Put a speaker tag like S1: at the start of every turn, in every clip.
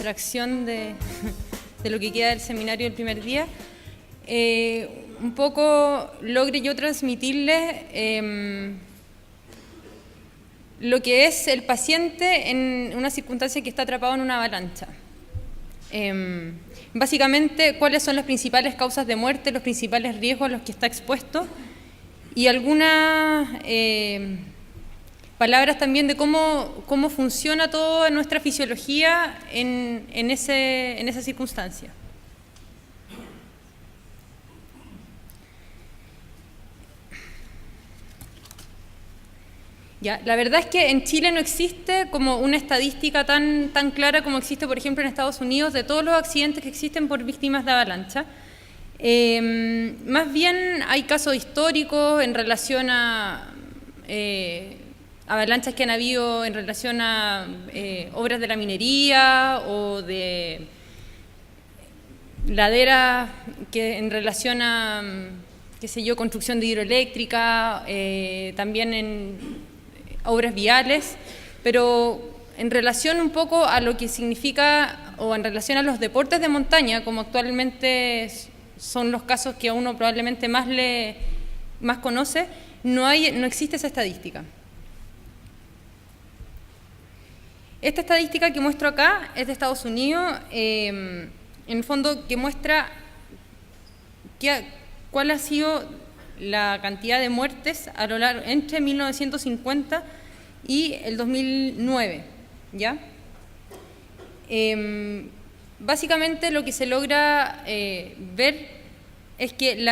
S1: fracción de lo que queda del seminario del primer día, un poco logre yo transmitirles lo que es el paciente en una circunstancia que está atrapado en una avalancha. Básicamente, cuáles son las principales causas de muerte, los principales riesgos a los que está expuesto, y algunas palabras también de cómo funciona toda nuestra fisiología en esa circunstancia. Ya, la verdad es que en Chile no existe como una estadística tan clara como existe, por ejemplo, en Estados Unidos, de todos los accidentes que existen por víctimas de avalancha. Más bien hay casos históricos en relación a avalanchas que han habido en relación a obras de la minería o de laderas que en relación a, qué sé yo, construcción de hidroeléctrica, también en obras viales, pero en relación un poco a lo que significa, o en relación a los deportes de montaña, como actualmente son los casos que a uno probablemente más conoce, no existe esa estadística. Esta estadística que muestro acá es de Estados Unidos, en el fondo que muestra cuál ha sido la cantidad de muertes a lo largo entre 1950 y el 2009, ¿ya? Básicamente lo que se logra ver es que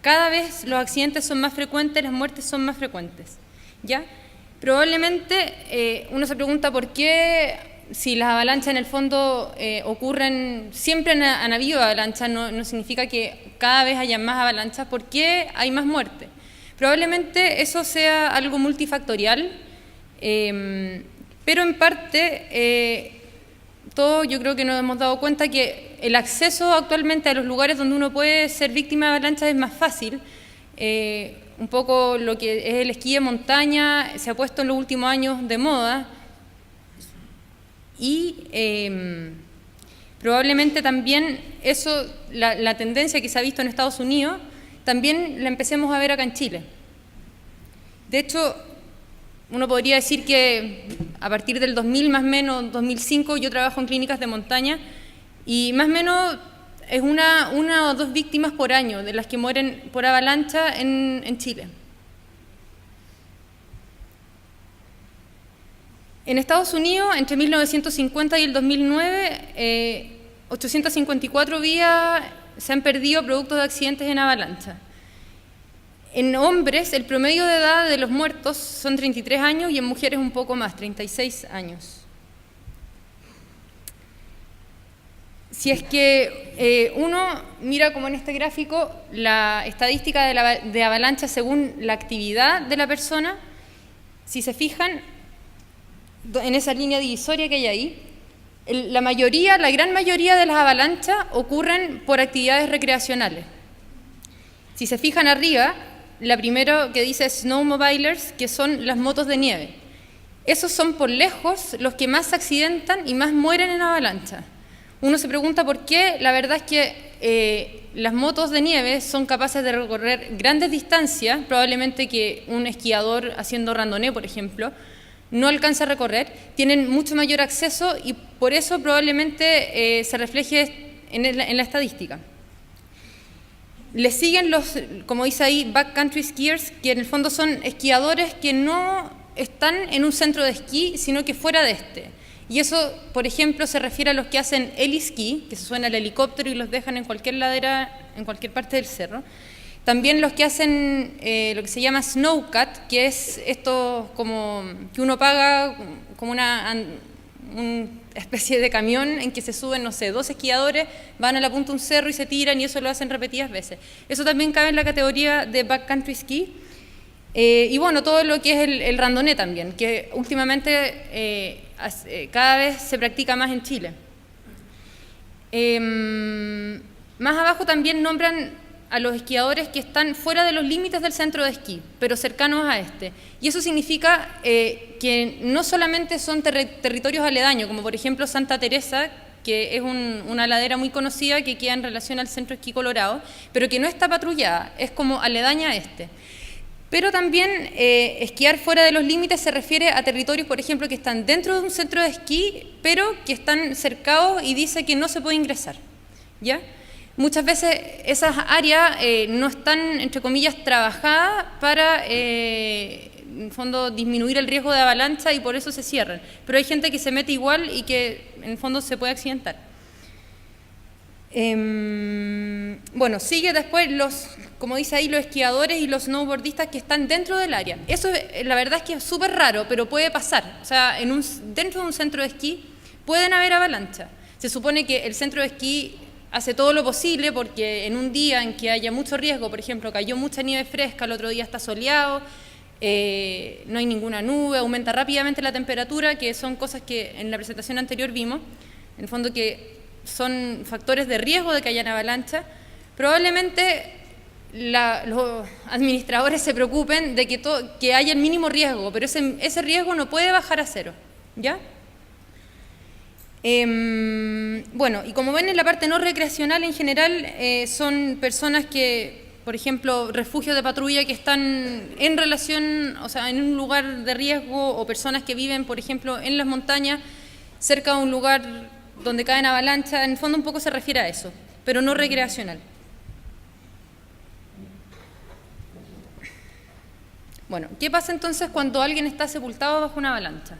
S1: cada vez los accidentes son más frecuentes, las muertes son más frecuentes, ¿ya? Probablemente uno se pregunta por qué, si las avalanchas en el fondo ocurren, siempre han habido avalanchas, no significa que cada vez haya más avalanchas, ¿por qué hay más muerte? Probablemente eso sea algo multifactorial, pero en parte todos yo creo que nos hemos dado cuenta que el acceso actualmente a los lugares donde uno puede ser víctima de avalanchas es más fácil. Un poco lo que es el esquí de montaña se ha puesto en los últimos años de moda y probablemente también eso, la tendencia que se ha visto en Estados Unidos, también la empecemos a ver acá en Chile. De hecho, uno podría decir que a partir del 2000, más o menos 2005, yo trabajo en clínicas de montaña y más o menos es una o dos víctimas por año de las que mueren por avalancha en Chile. En Estados Unidos, entre 1950 y el 2009, 854 vidas se han perdido producto de accidentes en avalancha. En hombres, el promedio de edad de los muertos son 33 años y en mujeres un poco más, 36 años. Si es que uno mira como en este gráfico la estadística de avalancha según la actividad de la persona, si se fijan en esa línea divisoria que hay ahí, la gran mayoría de las avalanchas ocurren por actividades recreacionales. Si se fijan arriba, la primera que dice snowmobilers, que son las motos de nieve. Esos son por lejos los que más se accidentan y más mueren en avalancha. Uno se pregunta por qué. La verdad es que las motos de nieve son capaces de recorrer grandes distancias, probablemente que un esquiador haciendo randonnée, por ejemplo, no alcanza a recorrer, tienen mucho mayor acceso y por eso probablemente se refleje en la estadística. Le siguen como dice ahí, backcountry skiers, que en el fondo son esquiadores que no están en un centro de esquí, sino que fuera de este. Y eso, por ejemplo, se refiere a los que hacen heli-ski, que se suena el helicóptero y los dejan en cualquier ladera, en cualquier parte del cerro. También los que hacen lo que se llama snowcat, que es esto como que uno paga como una especie de camión en que se suben, no sé, 2 esquiadores, van a la punta de un cerro y se tiran, y eso lo hacen repetidas veces. Eso también cabe en la categoría de backcountry ski. Y bueno, todo lo que es el randonnée también, que últimamente cada vez se practica más en Chile. Más abajo también nombran a los esquiadores que están fuera de los límites del centro de esquí, pero cercanos a este. Y eso significa que no solamente son territorios aledaños, como por ejemplo Santa Teresa, que es una ladera muy conocida que queda en relación al Centro de Esquí Colorado, pero que no está patrullada, es como aledaña a este. Pero también esquiar fuera de los límites se refiere a territorios, por ejemplo, que están dentro de un centro de esquí, pero que están cercados y dice que no se puede ingresar, ¿ya? Muchas veces esas áreas no están, entre comillas, trabajadas para, en el fondo, disminuir el riesgo de avalancha y por eso se cierran. Pero hay gente que se mete igual y que, en el fondo, se puede accidentar. Bueno, sigue después como dice ahí, los esquiadores y los snowboardistas que están dentro del área. Eso, la verdad es que es súper raro, pero puede pasar. O sea, dentro de un centro de esquí pueden haber avalanchas. Se supone que el centro de esquí hace todo lo posible porque en un día en que haya mucho riesgo, por ejemplo, cayó mucha nieve fresca, el otro día está soleado, no hay ninguna nube, aumenta rápidamente la temperatura, que son cosas que en la presentación anterior vimos, en el fondo que son factores de riesgo de que haya avalancha. Probablemente los administradores se preocupen de que haya el mínimo riesgo, pero ese riesgo no puede bajar a cero, ¿ya? Bueno, y como ven, en la parte no recreacional en general son personas que, por ejemplo, refugios de patrulla que están en relación, o sea, en un lugar de riesgo, o personas que viven, por ejemplo, en las montañas, cerca de un lugar donde caen avalanchas. En el fondo un poco se refiere a eso, pero no recreacional. Bueno, ¿qué pasa entonces cuando alguien está sepultado bajo una avalancha?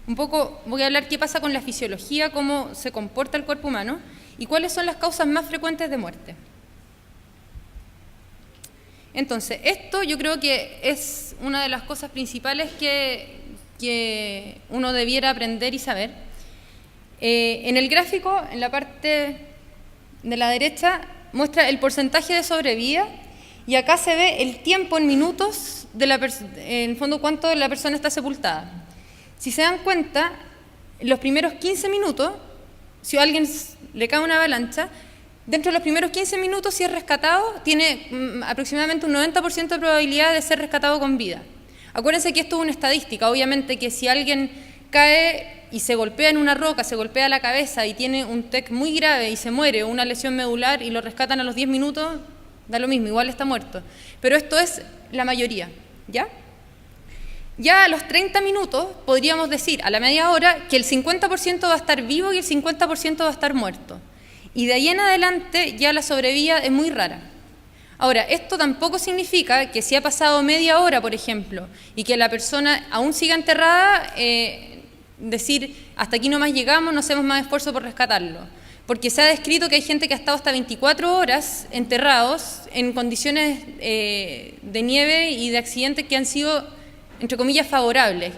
S1: Un poco voy a hablar qué pasa con la fisiología, cómo se comporta el cuerpo humano y cuáles son las causas más frecuentes de muerte. Entonces, esto yo creo que es una de las cosas principales que uno debiera aprender y saber. En el gráfico, en la parte de la derecha, muestra el porcentaje de sobrevida y acá se ve el tiempo en minutos, en el fondo cuánto la persona está sepultada. Si se dan cuenta, en los primeros 15 minutos, si a alguien le cae una avalancha, dentro de los primeros 15 minutos, si es rescatado, tiene aproximadamente un 90% de probabilidad de ser rescatado con vida. Acuérdense que esto es una estadística, obviamente que si alguien cae y se golpea en una roca, se golpea la cabeza y tiene un TEC muy grave y se muere, o una lesión medular y lo rescatan a los 10 minutos, da lo mismo, igual está muerto. Pero esto es la mayoría, ¿ya? Ya a los 30 minutos podríamos decir, a la media hora, que el 50% va a estar vivo y el 50% va a estar muerto. Y de ahí en adelante ya la sobrevida es muy rara. Ahora, esto tampoco significa que si ha pasado media hora, por ejemplo, y que la persona aún siga enterrada, decir, hasta aquí nomás llegamos, no hacemos más esfuerzo por rescatarlo. Porque se ha descrito que hay gente que ha estado hasta 24 horas enterrados en condiciones de nieve y de accidentes que han sido, entre comillas, favorables.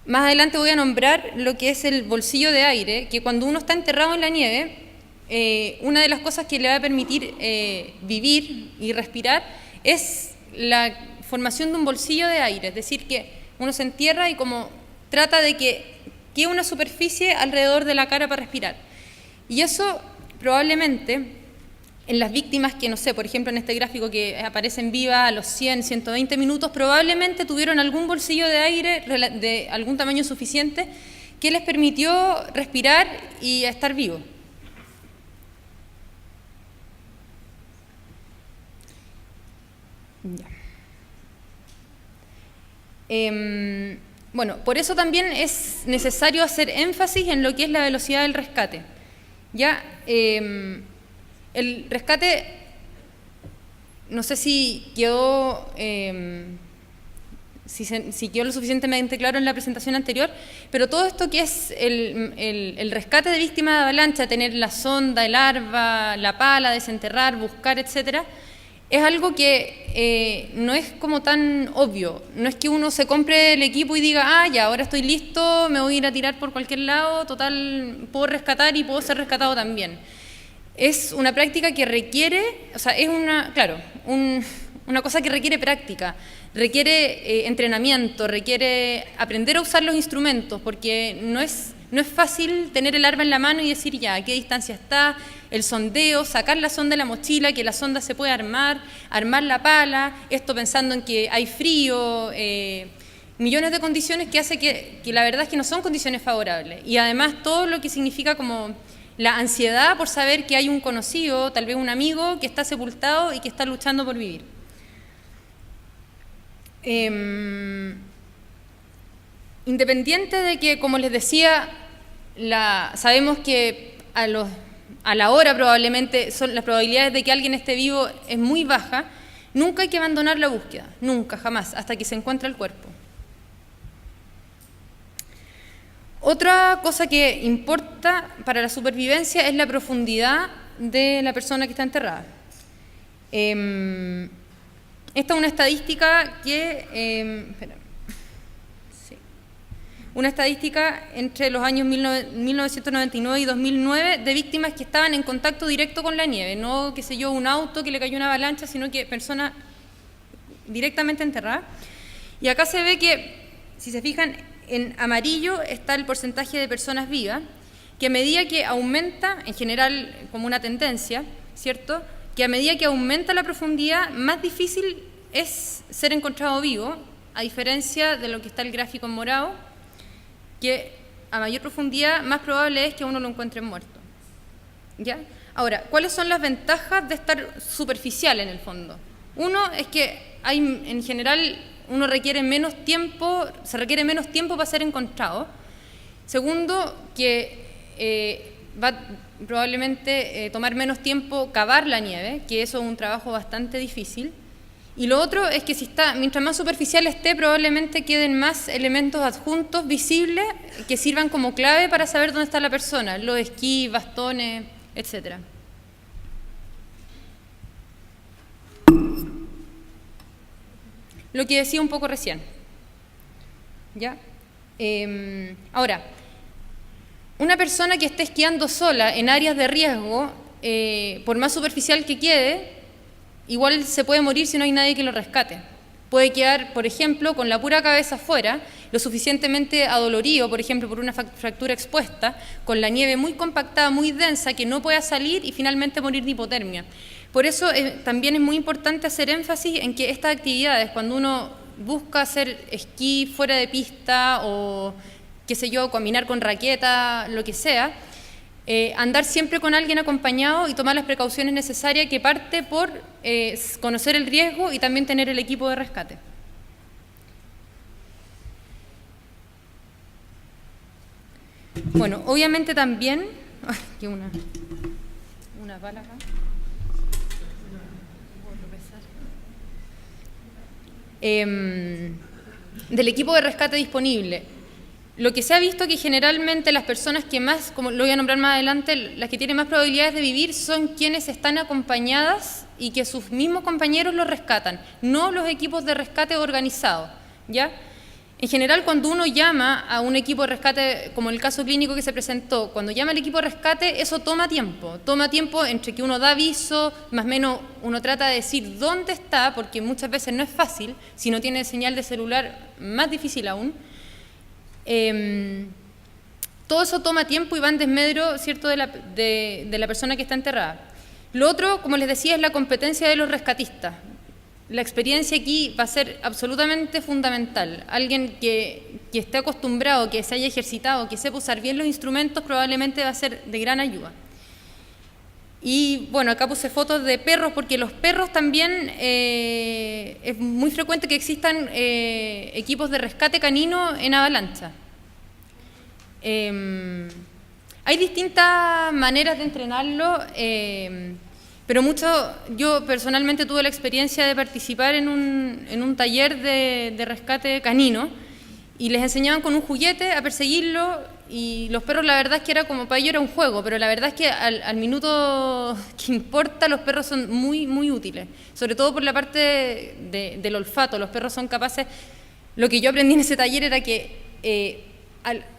S1: Más adelante voy a nombrar lo que es el bolsillo de aire, que cuando uno está enterrado en la nieve, una de las cosas que le va a permitir vivir y respirar es la formación de un bolsillo de aire, es decir, que uno se entierra y como trata de que quede una superficie alrededor de la cara para respirar. Y eso probablemente en las víctimas que, no sé, por ejemplo en este gráfico que aparecen vivas a los 100, 120 minutos, probablemente tuvieron algún bolsillo de aire de algún tamaño suficiente que les permitió respirar y estar vivos. Ya. Bueno, por eso también es necesario hacer énfasis en lo que es la velocidad del rescate. Ya, el rescate, no sé si quedó, si quedó lo suficientemente claro en la presentación anterior, pero todo esto que es el rescate de víctimas de avalancha, tener la sonda, el arva, la pala, desenterrar, buscar, etcétera, es algo que no es como tan obvio. No es que uno se compre el equipo y diga, ah, ya, ahora estoy listo, me voy a ir a tirar por cualquier lado, total, puedo rescatar y puedo ser rescatado también. Es una práctica que requiere, o sea, es una cosa que requiere práctica, requiere entrenamiento, requiere aprender a usar los instrumentos, porque no es fácil tener el arma en la mano y decir ya, a qué distancia está, el sondeo, sacar la sonda de la mochila, que la sonda se puede armar la pala, esto pensando en que hay frío, millones de condiciones que hace que la verdad es que no son condiciones favorables. Y además todo lo que significa como la ansiedad por saber que hay un conocido, tal vez un amigo, que está sepultado y que está luchando por vivir. Independiente de que, como les decía, sabemos que a la hora probablemente las probabilidades de que alguien esté vivo es muy baja, nunca hay que abandonar la búsqueda, nunca, jamás, hasta que se encuentre el cuerpo. Otra cosa que importa para la supervivencia es la profundidad de la persona que está enterrada. Esta es una estadística que... una estadística entre los años 1999 y 2009 de víctimas que estaban en contacto directo con la nieve, no, qué sé yo, un auto que le cayó una avalancha, sino que personas directamente enterradas. Y acá se ve que, si se fijan, en amarillo está el porcentaje de personas vivas, que a medida que aumenta, en general como una tendencia, ¿cierto?, que a medida que aumenta la profundidad, más difícil es ser encontrado vivo, a diferencia de lo que está el gráfico en morado, que a mayor profundidad más probable es que uno lo encuentre muerto. ¿Ya? Ahora, ¿cuáles son las ventajas de estar superficial en el fondo? Uno es que en general uno requiere menos tiempo, se requiere menos tiempo para ser encontrado. Segundo, que va probablemente tomar menos tiempo cavar la nieve, que eso es un trabajo bastante difícil. Y lo otro es que mientras más superficial esté, probablemente queden más elementos adjuntos visibles que sirvan como clave para saber dónde está la persona, los esquís, bastones, etc. Lo que decía un poco recién. ¿Ya? Ahora, una persona que esté esquiando sola en áreas de riesgo, por más superficial que quede, igual se puede morir si no hay nadie que lo rescate. Puede quedar, por ejemplo, con la pura cabeza afuera, lo suficientemente adolorido, por ejemplo, por una fractura expuesta, con la nieve muy compactada, muy densa, que no pueda salir y finalmente morir de hipotermia. Por eso también es muy importante hacer énfasis en que estas actividades, cuando uno busca hacer esquí fuera de pista o, qué sé yo, caminar con raqueta, lo que sea, andar siempre con alguien acompañado y tomar las precauciones necesarias, que parte por conocer el riesgo y también tener el equipo de rescate. Bueno, obviamente también... Ay, que una bala acá. Del equipo de rescate disponible. Lo que se ha visto que generalmente las personas que más, como lo voy a nombrar más adelante, las que tienen más probabilidades de vivir son quienes están acompañadas y que sus mismos compañeros los rescatan, no los equipos de rescate organizados, ¿ya? En general, cuando uno llama a un equipo de rescate, como el caso clínico que se presentó, cuando llama al equipo de rescate, eso toma tiempo entre que uno da aviso, más o menos uno trata de decir dónde está, porque muchas veces no es fácil, si no tiene señal de celular, más difícil aún. Todo eso toma tiempo y va en desmedro, ¿cierto?, de la persona que está enterrada. Lo otro, como les decía, es la competencia de los rescatistas. La experiencia aquí va a ser absolutamente fundamental. Alguien que esté acostumbrado, que se haya ejercitado, que sepa usar bien los instrumentos, probablemente va a ser de gran ayuda. Y bueno, acá puse fotos de perros, porque los perros también es muy frecuente que existan equipos de rescate canino en avalancha. Hay distintas maneras de entrenarlo, pero yo personalmente tuve la experiencia de participar en un taller de rescate canino y les enseñaban con un juguete a perseguirlo, y los perros, la verdad es que era como, para ellos era un juego, pero la verdad es que al minuto que importa los perros son muy, muy útiles, sobre todo por la parte del olfato. Los perros son capaces, lo que yo aprendí en ese taller era que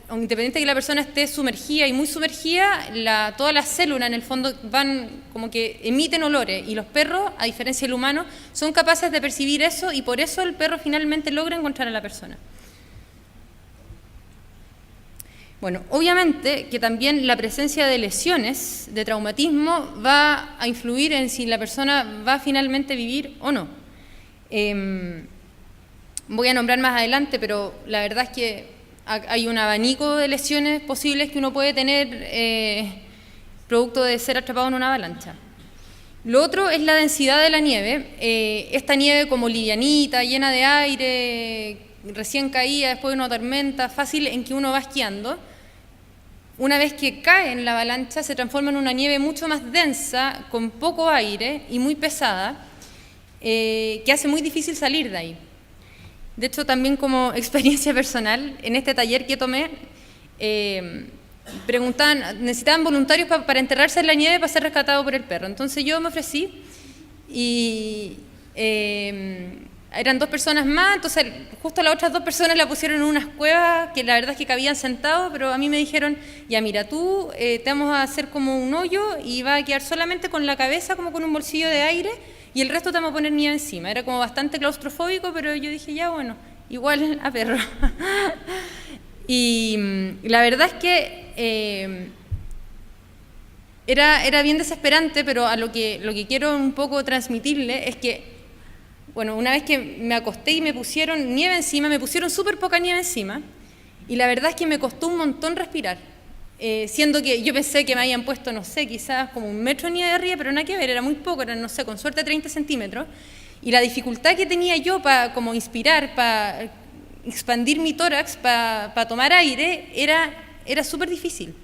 S1: independiente de que la persona esté sumergida y muy sumergida, todas las células en el fondo van como que emiten olores, y los perros, a diferencia del humano, son capaces de percibir eso, y por eso el perro finalmente logra encontrar a la persona. Bueno, obviamente que también la presencia de lesiones, de traumatismo, va a influir en si la persona va a finalmente vivir o no. voy a nombrar más adelante, pero la verdad es que hay un abanico de lesiones posibles que uno puede tener producto de ser atrapado en una avalancha. Lo otro es la densidad de la nieve. Esta nieve como livianita, llena de aire, recién caída después de una tormenta, fácil en que uno va esquiando. Una vez que cae en la avalancha se transforma en una nieve mucho más densa, con poco aire y muy pesada, que hace muy difícil salir de ahí. De hecho, también como experiencia personal, en este taller que tomé, necesitaban voluntarios para enterrarse en la nieve para ser rescatado por el perro. Entonces yo me ofrecí y eran 2 personas más, entonces justo las otras 2 personas la pusieron en unas cuevas que la verdad es que cabían sentados, pero a mí me dijeron, ya mira, tú te vamos a hacer como un hoyo y vas a quedar solamente con la cabeza como con un bolsillo de aire y el resto te vamos a poner nieve encima. Era como bastante claustrofóbico, pero yo dije, ya bueno, igual a perro. Y la verdad es que era bien desesperante, pero a lo que quiero un poco transmitirle es que, bueno, una vez que me acosté y me pusieron nieve encima, me pusieron súper poca nieve encima, y la verdad es que me costó un montón respirar, siendo que yo pensé que me habían puesto, no sé, quizás como 1 metro de nieve de arriba, pero nada que ver, era muy poco, eran, no sé, con suerte 30 centímetros, y la dificultad que tenía yo para como inspirar, para expandir mi tórax, para tomar aire, era súper difícil.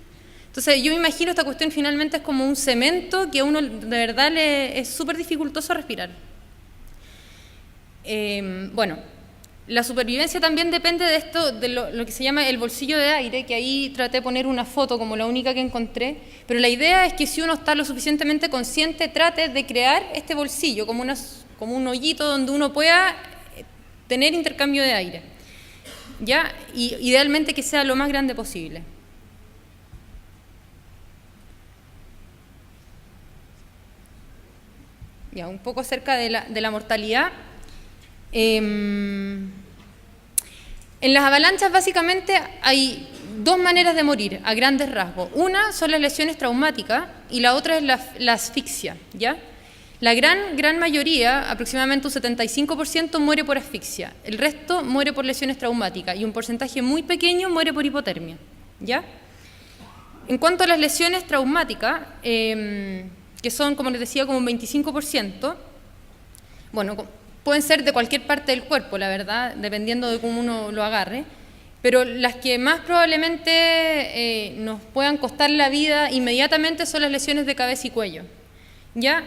S1: Entonces yo me imagino esta cuestión finalmente es como un cemento que a uno de verdad le es súper dificultoso respirar. Bueno, la supervivencia también depende de esto, de lo que se llama el bolsillo de aire, que ahí traté de poner una foto como la única que encontré, pero la idea es que si uno está lo suficientemente consciente, trate de crear este bolsillo como un hoyito donde uno pueda tener intercambio de aire, ¿ya? Y idealmente que sea lo más grande posible. Ya, un poco acerca de la mortalidad. En las avalanchas básicamente hay 2 maneras de morir a grandes rasgos. Una son las lesiones traumáticas y la otra es la asfixia, ¿ya? La gran mayoría, aproximadamente un 75%, muere por asfixia. El resto muere por lesiones traumáticas y un porcentaje muy pequeño muere por hipotermia, ¿ya? En cuanto a las lesiones traumáticas, que son, como les decía, como un 25%, bueno, pueden ser de cualquier parte del cuerpo, la verdad, dependiendo de cómo uno lo agarre, pero las que más probablemente nos puedan costar la vida inmediatamente son las lesiones de cabeza y cuello, ¿ya?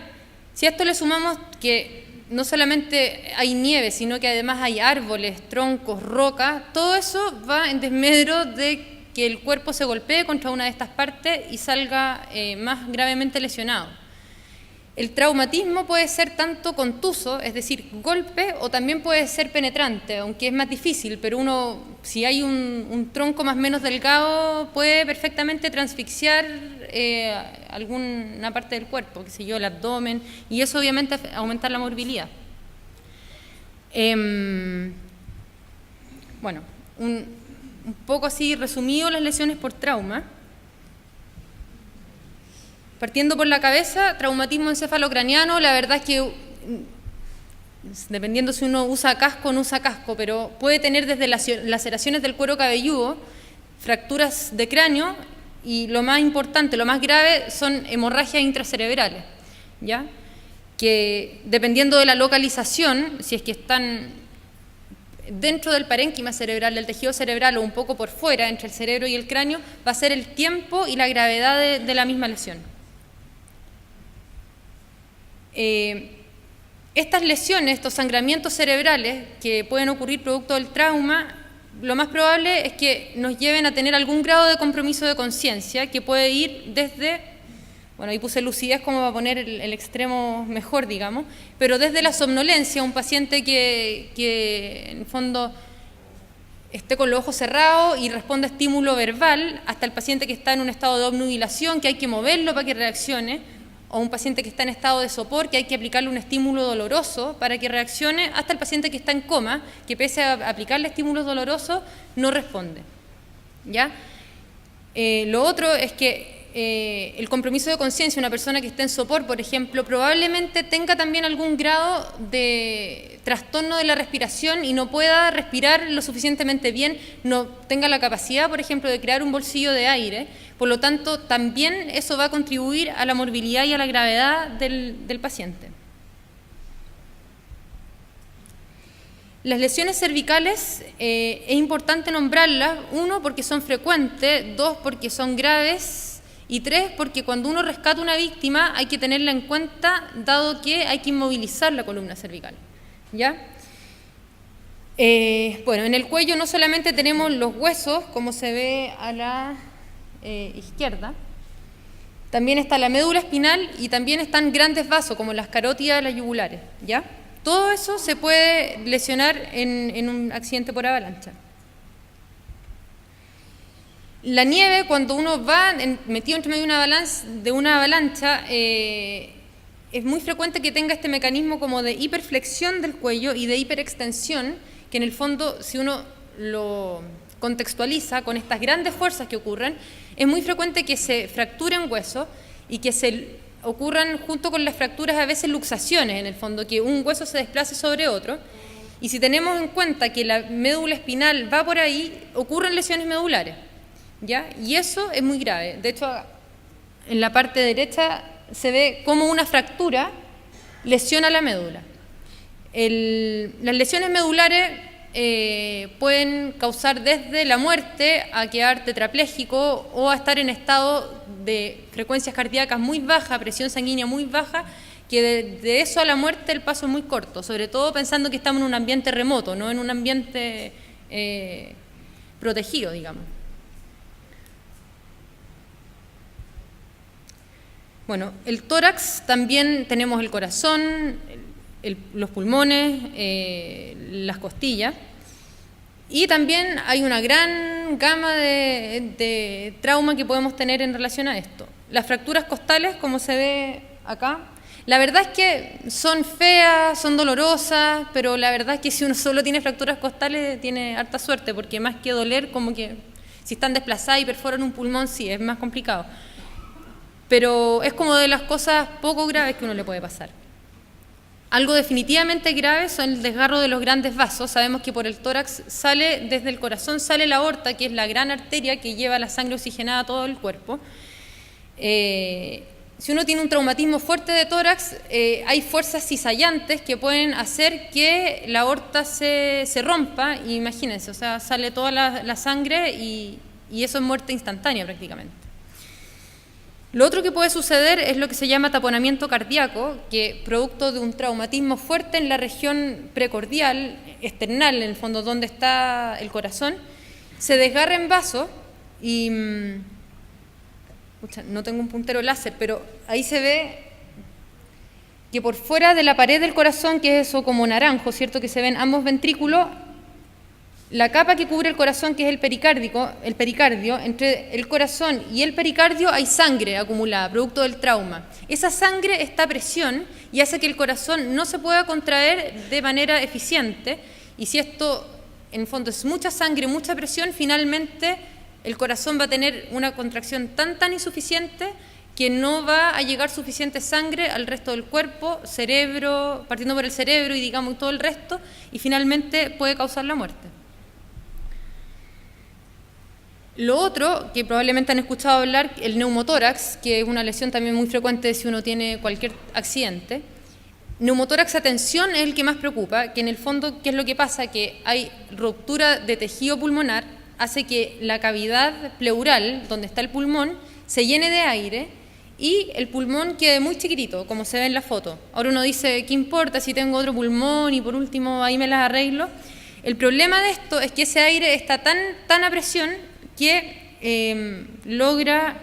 S1: Si a esto le sumamos que no solamente hay nieve, sino que además hay árboles, troncos, rocas, todo eso va en desmedro de que el cuerpo se golpee contra una de estas partes y salga más gravemente lesionado. El traumatismo puede ser tanto contuso, es decir, golpe, o también puede ser penetrante, aunque es más difícil, pero uno, si hay un tronco más o menos delgado, puede perfectamente transfixiar alguna parte del cuerpo, qué sé yo, el abdomen, y eso obviamente aumenta la morbilidad. Bueno, un poco así resumido las lesiones por trauma. Partiendo por la cabeza, traumatismo encefalocraniano, la verdad es que, dependiendo si uno usa casco o no usa casco, pero puede tener desde laceraciones del cuero cabelludo, fracturas de cráneo y lo más importante, lo más grave, son hemorragias intracerebrales, ¿ya? Que dependiendo de la localización, si es que están dentro del parénquima cerebral, del tejido cerebral o un poco por fuera, entre el cerebro y el cráneo, va a ser el tiempo y la gravedad de la misma lesión. Estas lesiones, estos sangramientos cerebrales que pueden ocurrir producto del trauma, lo más probable es que nos lleven a tener algún grado de compromiso de conciencia que puede ir desde, bueno, ahí puse lucidez como para poner el extremo mejor, digamos, pero desde la somnolencia, un paciente que en el fondo esté con los ojos cerrados y responda a estímulo verbal, hasta el paciente que está en un estado de obnubilación, que hay que moverlo para que reaccione, o un paciente que está en estado de sopor, que hay que aplicarle un estímulo doloroso para que reaccione, hasta el paciente que está en coma, que pese a aplicarle estímulos dolorosos, no responde, ¿ya? Lo otro es que el compromiso de conciencia, una persona que esté en sopor, por ejemplo, probablemente tenga también algún grado de trastorno de la respiración y no pueda respirar lo suficientemente bien, no tenga la capacidad, por ejemplo, de crear un bolsillo de aire. Por lo tanto, también eso va a contribuir a la morbilidad y a la gravedad del paciente. Las lesiones cervicales es importante nombrarlas, 1, porque son frecuentes, 2, porque son graves, y 3, porque cuando uno rescata una víctima hay que tenerla en cuenta, dado que hay que inmovilizar la columna cervical. ¿Ya? Bueno, en el cuello no solamente tenemos los huesos, como se ve a la izquierda, también está la médula espinal y también están grandes vasos, como las carótidas, las yugulares. ¿Ya? Todo eso se puede lesionar en un accidente por avalancha. La nieve, cuando uno va metido entre medio de una avalancha, es muy frecuente que tenga este mecanismo como de hiperflexión del cuello y de hiperextensión, que en el fondo, si uno lo contextualiza con estas grandes fuerzas que ocurren, es muy frecuente que se fracturen huesos y que se ocurran junto con las fracturas a veces luxaciones, en el fondo, que un hueso se desplace sobre otro. Y si tenemos en cuenta que la médula espinal va por ahí, ocurren lesiones medulares. ¿Ya? Y eso es muy grave. De hecho, en la parte derecha se ve cómo una fractura lesiona la médula. Las lesiones medulares pueden causar desde la muerte a quedar tetrapléjico o a estar en estado de frecuencias cardíacas muy bajas, presión sanguínea muy baja, que de eso a la muerte el paso es muy corto, sobre todo pensando que estamos en un ambiente remoto, no en un ambiente protegido, digamos. Bueno, el tórax, también tenemos el corazón, los pulmones, las costillas, y también hay una gran gama de trauma que podemos tener en relación a esto. Las fracturas costales, como se ve acá, la verdad es que son feas, son dolorosas, pero la verdad es que si uno solo tiene fracturas costales tiene harta suerte, porque más que doler, como que si están desplazadas y perforan un pulmón, sí, es más complicado. Pero es como de las cosas poco graves que uno le puede pasar. Algo definitivamente grave son el desgarro de los grandes vasos. Sabemos que por el tórax sale, desde el corazón sale la aorta, que es la gran arteria que lleva la sangre oxigenada a todo el cuerpo. Si uno tiene un traumatismo fuerte de tórax, hay fuerzas cizallantes que pueden hacer que la aorta se rompa. Y imagínense, o sea, sale toda la sangre y eso es muerte instantánea prácticamente. Lo otro que puede suceder es lo que se llama taponamiento cardíaco, que producto de un traumatismo fuerte en la región precordial, esternal, en el fondo donde está el corazón, se desgarra en vaso y... no tengo un puntero láser, pero ahí se ve que por fuera de la pared del corazón, que es eso como naranjo, ¿cierto? Que se ven ambos ventrículos, la capa que cubre el corazón, que es el pericardio, entre el corazón y el pericardio hay sangre acumulada, producto del trauma. Esa sangre está a presión y hace que el corazón no se pueda contraer de manera eficiente, y si esto en el fondo es mucha sangre, mucha presión, finalmente el corazón va a tener una contracción tan insuficiente que no va a llegar suficiente sangre al resto del cuerpo, cerebro, partiendo por el cerebro y digamos todo el resto, y finalmente puede causar la muerte. Lo otro, que probablemente han escuchado hablar, el neumotórax, que es una lesión también muy frecuente si uno tiene cualquier accidente. Neumotórax a tensión es el que más preocupa, que en el fondo, ¿qué es lo que pasa? Que hay ruptura de tejido pulmonar, hace que la cavidad pleural, donde está el pulmón, se llene de aire y el pulmón quede muy chiquitito, como se ve en la foto. Ahora uno dice, ¿qué importa si tengo otro pulmón y por último ahí me las arreglo? El problema de esto es que ese aire está tan a presión que logra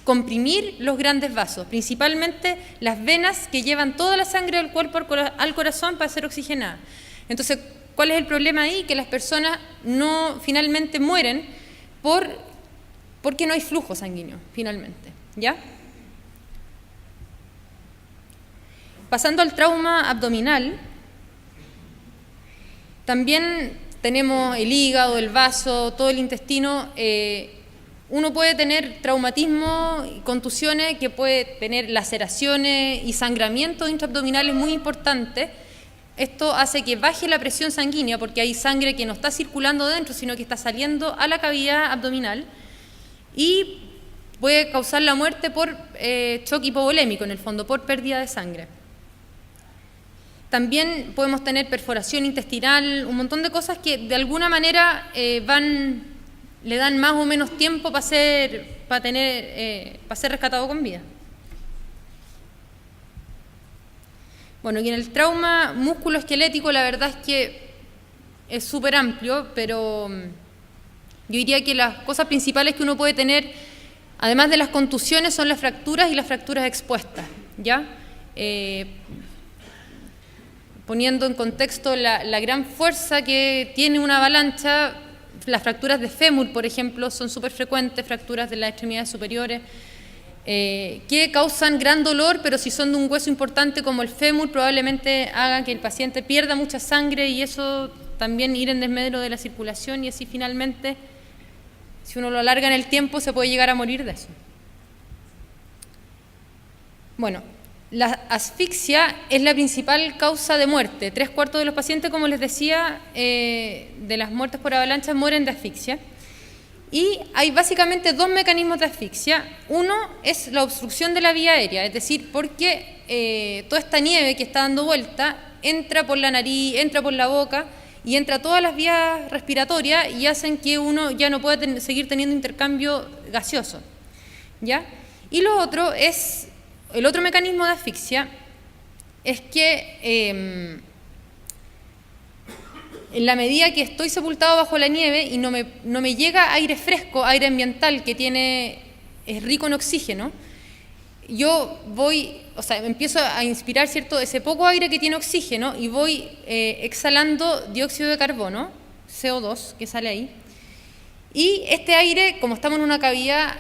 S1: comprimir los grandes vasos, principalmente las venas que llevan toda la sangre del cuerpo al corazón para ser oxigenada. Entonces, ¿cuál es el problema ahí? Que las personas finalmente mueren porque no hay flujo sanguíneo, finalmente. ¿Ya? Pasando al trauma abdominal, también tenemos el hígado, el vaso, todo el intestino uno puede tener traumatismo, contusiones, que puede tener laceraciones y sangramientos intraabdominales muy importantes. Esto hace que baje la presión sanguínea porque hay sangre que no está circulando dentro, sino que está saliendo a la cavidad abdominal y puede causar la muerte por choque hipovolémico, en el fondo, por pérdida de sangre. También podemos tener perforación intestinal, un montón de cosas que de alguna manera le dan más o menos tiempo para ser rescatado con vida. Bueno, y en el trauma musculoesquelético la verdad es que es súper amplio, pero yo diría que las cosas principales que uno puede tener, además de las contusiones, son las fracturas y las fracturas expuestas, ¿ya? Poniendo en contexto la gran fuerza que tiene una avalancha, las fracturas de fémur, por ejemplo, son súper frecuentes, fracturas de las extremidades superiores, que causan gran dolor, pero si son de un hueso importante como el fémur, probablemente hagan que el paciente pierda mucha sangre y eso también ir en desmedro de la circulación y así finalmente, si uno lo alarga en el tiempo, se puede llegar a morir de eso. Bueno, la asfixia es la principal causa de muerte. 3/4 de los pacientes, como les decía, de las muertes por avalancha mueren de asfixia. Y hay básicamente dos mecanismos de asfixia. Uno es la obstrucción de la vía aérea, es decir, porque toda esta nieve que está dando vuelta entra por la nariz, entra por la boca y entra a todas las vías respiratorias y hacen que uno ya no pueda seguir teniendo intercambio gaseoso, ¿ya? Y lo otro es, el otro mecanismo de asfixia es que en la medida que estoy sepultado bajo la nieve y no me llega aire fresco, aire ambiental que es rico en oxígeno, yo empiezo a inspirar ese poco aire que tiene oxígeno y voy exhalando dióxido de carbono, CO2, que sale ahí. Y este aire, como estamos en una cavidad,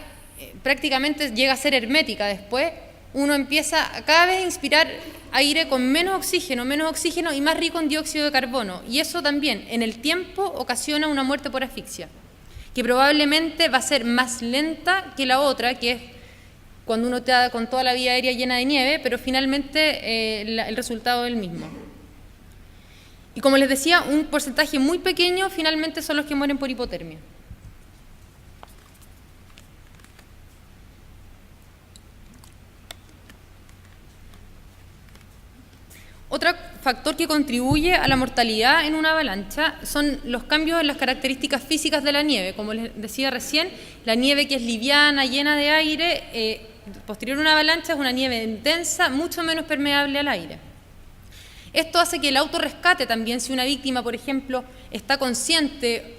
S1: prácticamente llega a ser hermética después, uno empieza a cada vez a inspirar aire con menos oxígeno y más rico en dióxido de carbono. Y eso también, en el tiempo, ocasiona una muerte por asfixia, que probablemente va a ser más lenta que la otra, que es cuando uno está con toda la vía aérea llena de nieve, pero finalmente el resultado es el mismo. Y como les decía, un porcentaje muy pequeño finalmente son los que mueren por hipotermia. Otro factor que contribuye a la mortalidad en una avalancha son los cambios en las características físicas de la nieve. Como les decía recién, la nieve que es liviana, llena de aire, posterior a una avalancha es una nieve densa, mucho menos permeable al aire. Esto hace que el autorrescate también, si una víctima, por ejemplo, está consciente,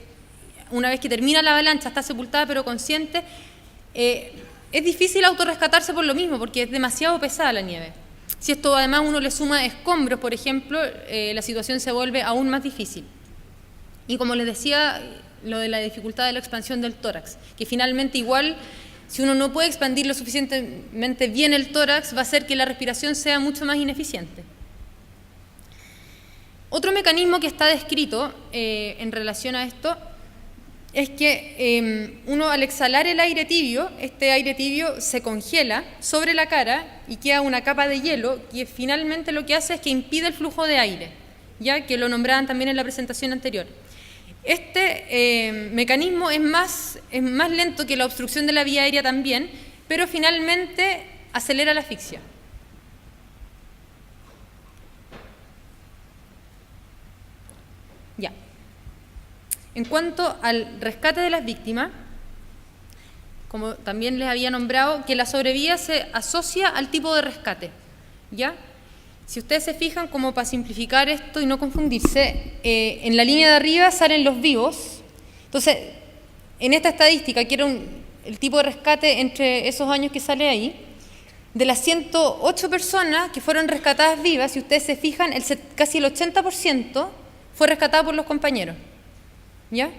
S1: una vez que termina la avalancha, está sepultada pero consciente, es difícil autorrescatarse por lo mismo, porque es demasiado pesada la nieve. Si esto además uno le suma escombros, por ejemplo, la situación se vuelve aún más difícil. Y como les decía, lo de la dificultad de la expansión del tórax, que finalmente igual, si uno no puede expandir lo suficientemente bien el tórax, va a hacer que la respiración sea mucho más ineficiente. Otro mecanismo que está descrito en relación a esto es que uno al exhalar el aire tibio, este aire tibio se congela sobre la cara y queda una capa de hielo que finalmente lo que hace es que impide el flujo de aire, ya que lo nombraban también en la presentación anterior. Este mecanismo es más lento que la obstrucción de la vía aérea también, pero finalmente acelera la asfixia. Ya. En cuanto al rescate de las víctimas, como también les había nombrado, que la sobrevida se asocia al tipo de rescate, ¿ya? Si ustedes se fijan, como para simplificar esto y no confundirse, en la línea de arriba salen los vivos. Entonces, en esta estadística, que era el tipo de rescate entre esos años que sale ahí, de las 108 personas que fueron rescatadas vivas, si ustedes se fijan, casi el 80% fue rescatado por los compañeros, ¿ya?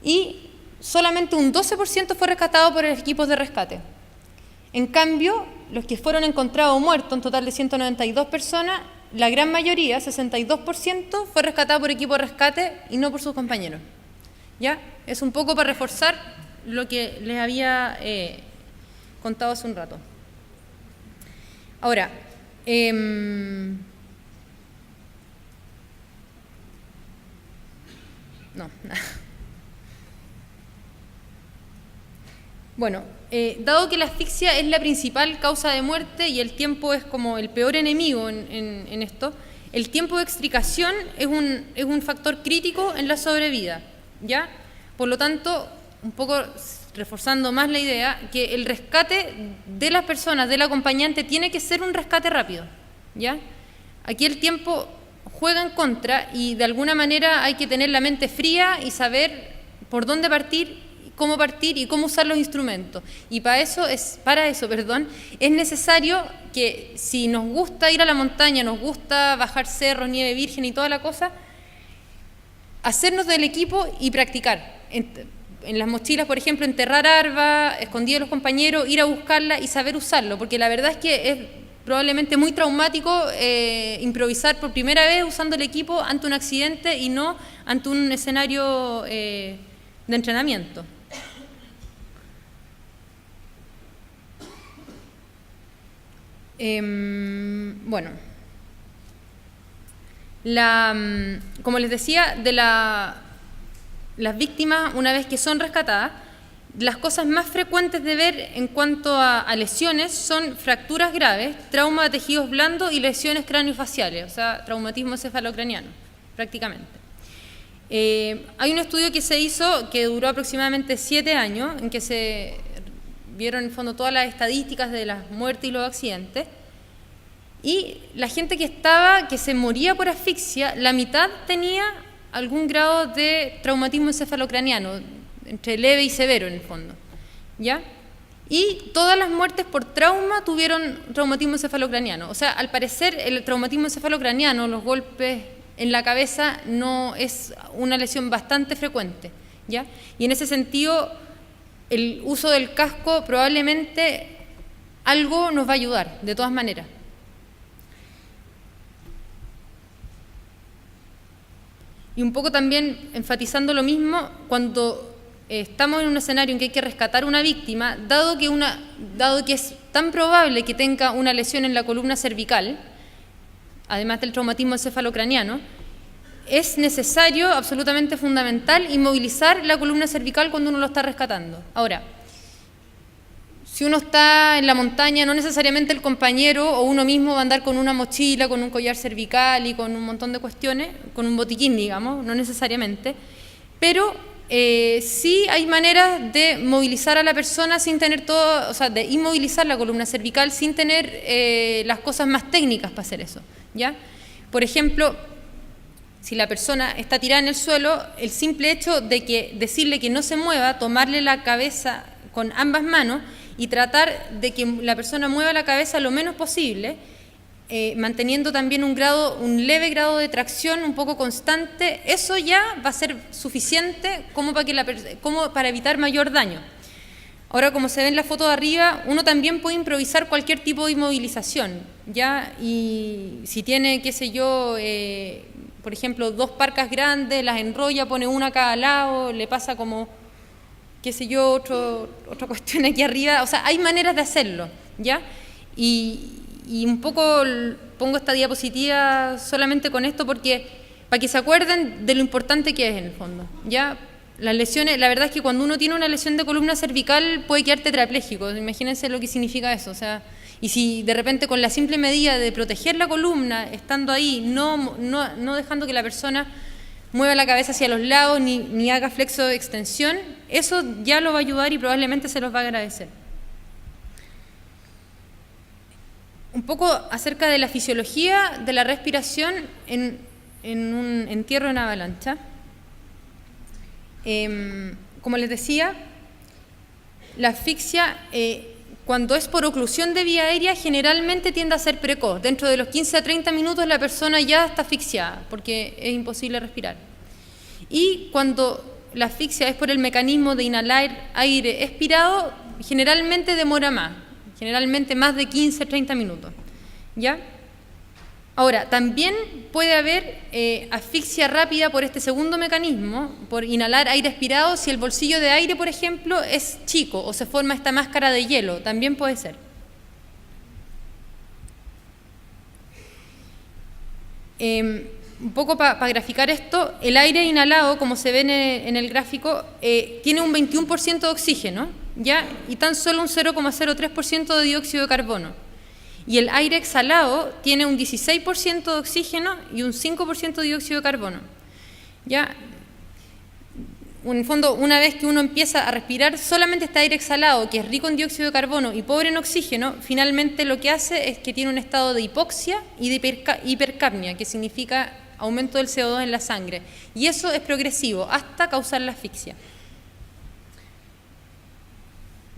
S1: Y solamente un 12% fue rescatado por los equipos de rescate. En cambio, los que fueron encontrados muertos, un total de 192 personas, la gran mayoría, 62%, fue rescatado por equipo de rescate y no por sus compañeros, ¿ya? Es un poco para reforzar lo que les había contado hace un rato. Ahora, no, nada. Bueno, dado que la asfixia es la principal causa de muerte y el tiempo es como el peor enemigo en esto, el tiempo de extricación es un factor crítico en la sobrevida, ¿ya? Por lo tanto, un poco reforzando más la idea, que el rescate de las personas, del acompañante, tiene que ser un rescate rápido, ¿ya? Aquí el tiempo juega en contra y de alguna manera hay que tener la mente fría y saber por dónde partir y cómo usar los instrumentos. Y para eso es necesario que si nos gusta ir a la montaña, nos gusta bajar cerros, nieve virgen y toda la cosa, hacernos del equipo y practicar. En las mochilas, por ejemplo, enterrar arva, escondido de los compañeros, ir a buscarla y saber usarlo, porque la verdad es que es probablemente muy traumático improvisar por primera vez usando el equipo ante un accidente y no ante un escenario de entrenamiento. Bueno, como les decía, de las víctimas, una vez que son rescatadas, las cosas más frecuentes de ver en cuanto a lesiones son fracturas graves, trauma de tejidos blandos y lesiones craneofaciales, o sea, traumatismo cefalocraniano, prácticamente. Hay un estudio que se hizo que duró aproximadamente 7 años, en que se vieron en el fondo todas las estadísticas de las muertes y los accidentes, y la gente que se moría por asfixia, la mitad tenía algún grado de traumatismo encefalocraniano, entre leve y severo en el fondo, ¿ya? Y todas las muertes por trauma tuvieron traumatismo encefalocraniano. O sea, al parecer el traumatismo encefalocraniano, los golpes en la cabeza, no es una lesión bastante frecuente, ¿ya? Y en ese sentido, el uso del casco probablemente algo nos va a ayudar, de todas maneras. Y un poco también enfatizando lo mismo, cuando estamos en un escenario en que hay que rescatar una víctima, dado que es tan probable que tenga una lesión en la columna cervical, además del traumatismo encefalocraniano, es necesario, absolutamente fundamental, inmovilizar la columna cervical cuando uno lo está rescatando. Ahora, si uno está en la montaña, no necesariamente el compañero o uno mismo va a andar con una mochila, con un collar cervical y con un montón de cuestiones, con un botiquín, digamos, no necesariamente, pero sí hay maneras de movilizar a la persona sin tener todo, o sea, de inmovilizar la columna cervical sin tener las cosas más técnicas para hacer eso, ¿ya? Por ejemplo, si la persona está tirada en el suelo, el simple hecho de decirle que no se mueva, tomarle la cabeza con ambas manos y tratar de que la persona mueva la cabeza lo menos posible, manteniendo también un leve grado de tracción un poco constante, eso ya va a ser suficiente como para evitar mayor daño. Ahora, como se ve en la foto de arriba, uno también puede improvisar cualquier tipo de inmovilización, ¿ya? Y si tiene, qué sé yo, por ejemplo, 2 parcas grandes, las enrolla, pone una a cada lado, le pasa como, qué sé yo, otra cuestión aquí arriba. O sea, hay maneras de hacerlo, ¿ya? Y un poco pongo esta diapositiva solamente con esto porque para que se acuerden de lo importante que es en el fondo, ¿ya? Las lesiones, la verdad es que cuando uno tiene una lesión de columna cervical puede quedar tetrapléjico, imagínense lo que significa eso, o sea, y si de repente con la simple medida de proteger la columna, estando ahí, no dejando que la persona mueva la cabeza hacia los lados ni haga flexo de extensión, eso ya lo va a ayudar y probablemente se los va a agradecer. Un poco acerca de la fisiología de la respiración en un entierro en avalancha. Como les decía, la asfixia, cuando es por oclusión de vía aérea, generalmente tiende a ser precoz. Dentro de los 15 a 30 minutos la persona ya está asfixiada, porque es imposible respirar. Y cuando la asfixia es por el mecanismo de inhalar aire expirado, generalmente demora más, generalmente más de 15 a 30 minutos, ¿ya? Ahora, también puede haber asfixia rápida por este segundo mecanismo, por inhalar aire expirado, si el bolsillo de aire, por ejemplo, es chico o se forma esta máscara de hielo, también puede ser. Un poco para graficar esto, el aire inhalado, como se ve en el gráfico, tiene un 21% de oxígeno, ¿ya? Y tan solo un 0,03% de dióxido de carbono. Y el aire exhalado tiene un 16% de oxígeno y un 5% de dióxido de carbono. ¿Ya? En el fondo, una vez que uno empieza a respirar solamente este aire exhalado, que es rico en dióxido de carbono y pobre en oxígeno, finalmente lo que hace es que tiene un estado de hipoxia y de hipercapnia, que significa aumento del CO2 en la sangre. Y eso es progresivo hasta causar la asfixia.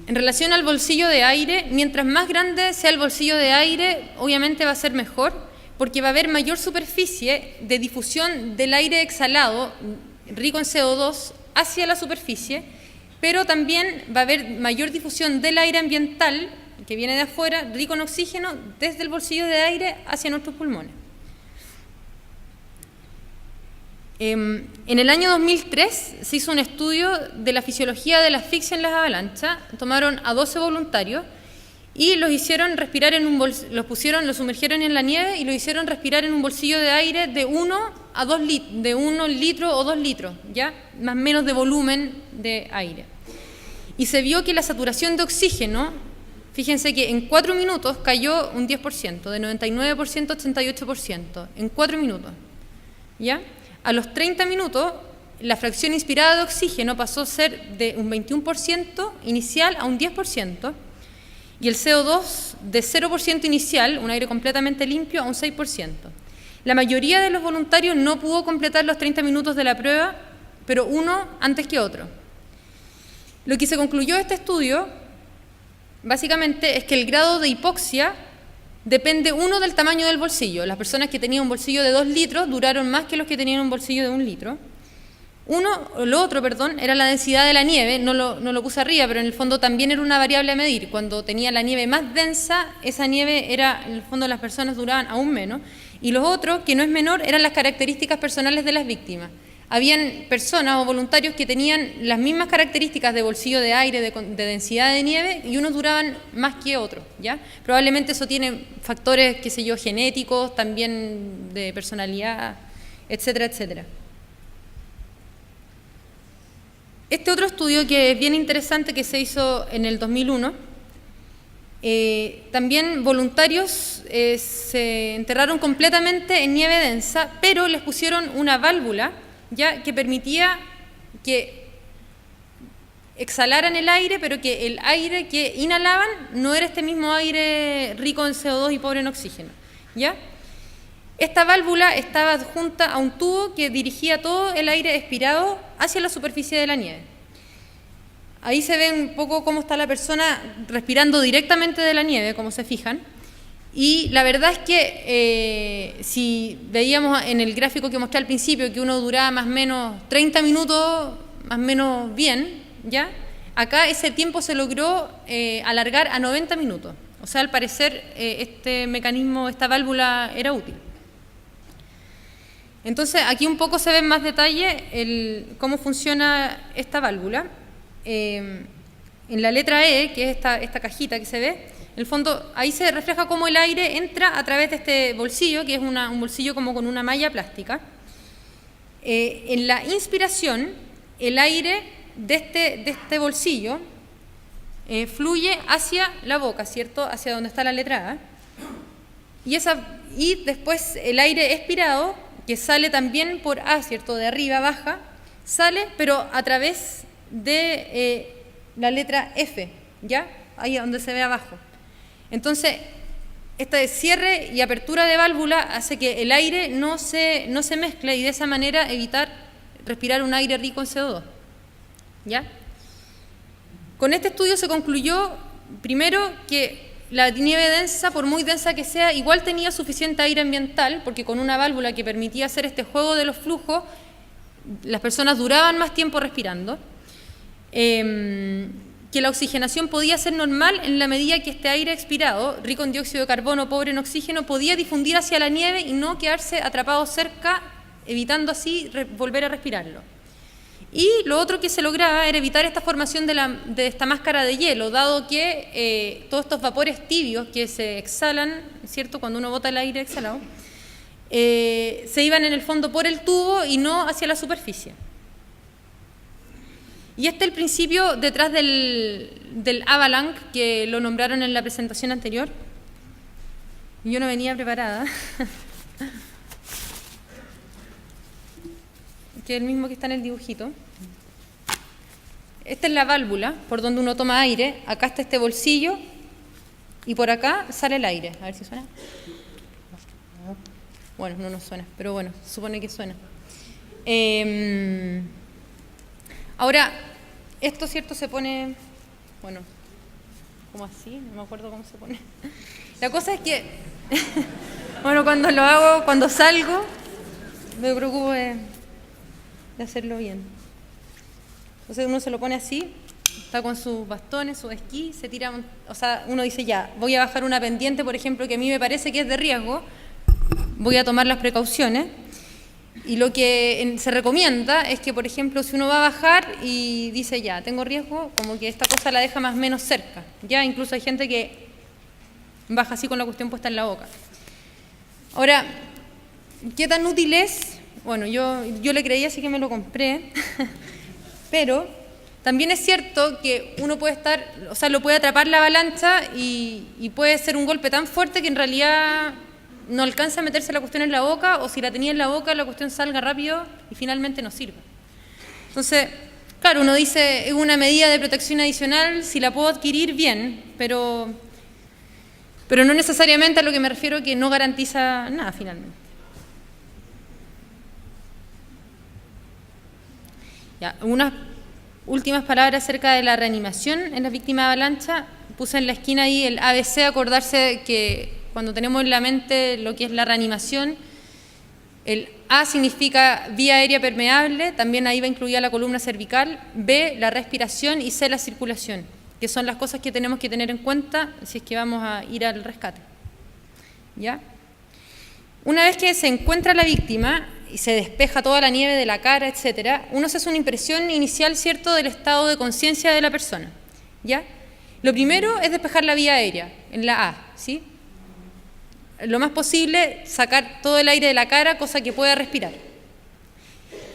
S1: En relación al bolsillo de aire, mientras más grande sea el bolsillo de aire, obviamente va a ser mejor, porque va a haber mayor superficie de difusión del aire exhalado, rico en CO2, hacia la superficie, pero también va a haber mayor difusión del aire ambiental, que viene de afuera, rico en oxígeno, desde el bolsillo de aire hacia nuestros pulmones. En el año 2003 se hizo un estudio de la fisiología de la asfixia en las avalanchas. Tomaron a 12 voluntarios y los hicieron respirar en un los sumergieron en la nieve y los hicieron respirar en un bolsillo de aire de 1 a 2 litros, de 1 litro o 2 litros, ¿ya? Más o menos de volumen de aire. Y se vio que la saturación de oxígeno, fíjense que en 4 minutos cayó un 10%, de 99% a 88%, en 4 minutos, ¿ya? A los 30 minutos, la fracción inspirada de oxígeno pasó a ser de un 21% inicial a un 10%, y el CO2 de 0% inicial, un aire completamente limpio, a un 6%. La mayoría de los voluntarios no pudo completar los 30 minutos de la prueba, pero uno antes que otro. Lo que se concluyó de este estudio, básicamente, es que el grado de hipoxia depende, uno, del tamaño del bolsillo. Las personas que tenían un bolsillo de 2 litros duraron más que los que tenían un bolsillo de 1 litro. Lo otro, era la densidad de la nieve. No lo puse arriba, pero en el fondo también era una variable a medir. Cuando tenía la nieve más densa, esa nieve era, en el fondo las personas duraban aún menos. Y lo otro, que no es menor, eran las características personales de las víctimas. Habían personas o voluntarios que tenían las mismas características de bolsillo de aire, de densidad de nieve, y unos duraban más que otros, ¿ya? Probablemente eso tiene factores, qué sé yo, genéticos, también de personalidad, etcétera, etcétera. Este otro estudio, que es bien interesante, que se hizo en el 2001, también voluntarios se enterraron completamente en nieve densa, pero les pusieron una válvula, ya, que permitía que exhalaran el aire, pero que el aire que inhalaban no era este mismo aire rico en CO2 y pobre en oxígeno, ¿ya? Esta válvula estaba adjunta a un tubo que dirigía todo el aire expirado hacia la superficie de la nieve. Ahí se ve un poco cómo está la persona respirando directamente de la nieve, como se fijan. Y la verdad es que si veíamos en el gráfico que mostré al principio que uno duraba más o menos 30 minutos, más o menos bien, ¿ya? Acá ese tiempo se logró alargar a 90 minutos. O sea, al parecer este mecanismo, esta válvula era útil. Entonces, aquí un poco se ve en más detalle cómo funciona esta válvula. En la letra E, que es esta cajita que se ve, en el fondo, ahí se refleja cómo el aire entra a través de este bolsillo, que es un bolsillo como con una malla plástica. En la inspiración, el aire de este bolsillo fluye hacia la boca, ¿cierto? Hacia donde está la letra A. Y después el aire expirado, que sale también por A, ¿cierto? De arriba, baja, sale, pero a través de la letra F, ¿ya? Ahí donde se ve abajo. Entonces, este cierre y apertura de válvula hace que el aire no se mezcle y de esa manera evitar respirar un aire rico en CO2, ¿ya? Con este estudio se concluyó, primero, que la nieve densa, por muy densa que sea, igual tenía suficiente aire ambiental, porque con una válvula que permitía hacer este juego de los flujos, las personas duraban más tiempo respirando. que la oxigenación podía ser normal en la medida que este aire expirado, rico en dióxido de carbono, pobre en oxígeno, podía difundir hacia la nieve y no quedarse atrapado cerca, evitando así volver a respirarlo. Y lo otro que se lograba era evitar esta formación de esta máscara de hielo, dado que todos estos vapores tibios que se exhalan, ¿cierto?, cuando uno bota el aire exhalado, se iban en el fondo por el tubo y no hacia la superficie. Y este es el principio detrás del avalanche, que lo nombraron en la presentación anterior. Yo no venía preparada. Que es el mismo que está en el dibujito. Esta es la válvula por donde uno toma aire. Acá está este bolsillo y por acá sale el aire. A ver si suena. Bueno, no suena, pero bueno, se supone que suena. Ahora, esto, ¿cierto?, se pone, bueno, como así, no me acuerdo cómo se pone. La cosa es que, bueno, cuando lo hago, cuando salgo, me preocupo de hacerlo bien. Entonces uno se lo pone así, está con sus bastones, sus esquí, se tira, o sea, uno dice ya, voy a bajar una pendiente, por ejemplo, que a mí me parece que es de riesgo, voy a tomar las precauciones. Y lo que se recomienda es que, por ejemplo, si uno va a bajar y dice ya, tengo riesgo, como que esta cosa la deja más o menos cerca. Ya incluso hay gente que baja así con la cuestión puesta en la boca. Ahora, ¿qué tan útil es? Bueno, yo le creí, así que me lo compré. Pero también es cierto que uno puede estar, o sea, lo puede atrapar la avalancha y puede ser un golpe tan fuerte que en realidad no alcanza a meterse la cuestión en la boca, o si la tenía en la boca, la cuestión salga rápido y finalmente no sirve. Entonces, claro, uno dice, es una medida de protección adicional, si la puedo adquirir, bien, pero no necesariamente, a lo que me refiero, que no garantiza nada finalmente. Ya, unas últimas palabras acerca de la reanimación en las víctimas de avalancha. Puse en la esquina ahí el ABC, acordarse que cuando tenemos en la mente lo que es la reanimación, el A significa vía aérea permeable, también ahí va incluida la columna cervical, B, la respiración, y C, la circulación, que son las cosas que tenemos que tener en cuenta si es que vamos a ir al rescate. ¿Ya? Una vez que se encuentra la víctima y se despeja toda la nieve de la cara, etcétera, uno se hace una impresión inicial, ¿cierto?, del estado de conciencia de la persona. ¿Ya? Lo primero es despejar la vía aérea, en la A, ¿sí? Lo más posible, sacar todo el aire de la cara, cosa que pueda respirar.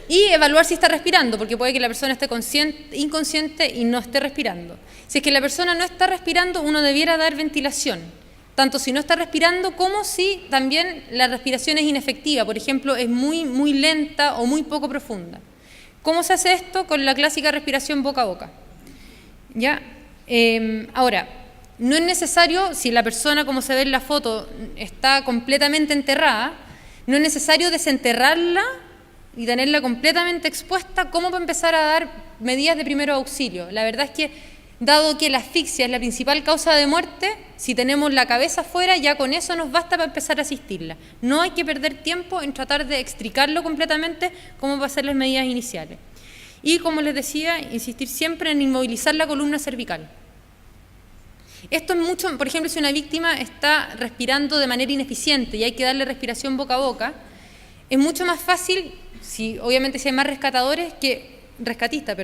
S1: Y evaluar si está respirando, porque puede que la persona esté inconsciente y no esté respirando. Si es que la persona no está respirando, uno debiera dar ventilación, tanto si no está respirando como si también la respiración es inefectiva, por ejemplo, es muy lenta o muy poco profunda. ¿Cómo se hace esto? Con la clásica respiración boca a boca. ¿Ya? Ahora, no es necesario, si la persona, como se ve en la foto, está completamente enterrada, no es necesario desenterrarla y tenerla completamente expuesta como para empezar a dar medidas de primero auxilio. La verdad es que, dado que la asfixia es la principal causa de muerte, si tenemos la cabeza afuera, ya con eso nos basta para empezar a asistirla. No hay que perder tiempo en tratar de extricarlo completamente como para hacer las medidas iniciales. Y, como les decía, insistir siempre en inmovilizar la columna cervical. Esto es mucho, por ejemplo, si una víctima está respirando de manera ineficiente y hay que darle respiración boca a boca, es mucho más fácil, obviamente si hay más rescatistas,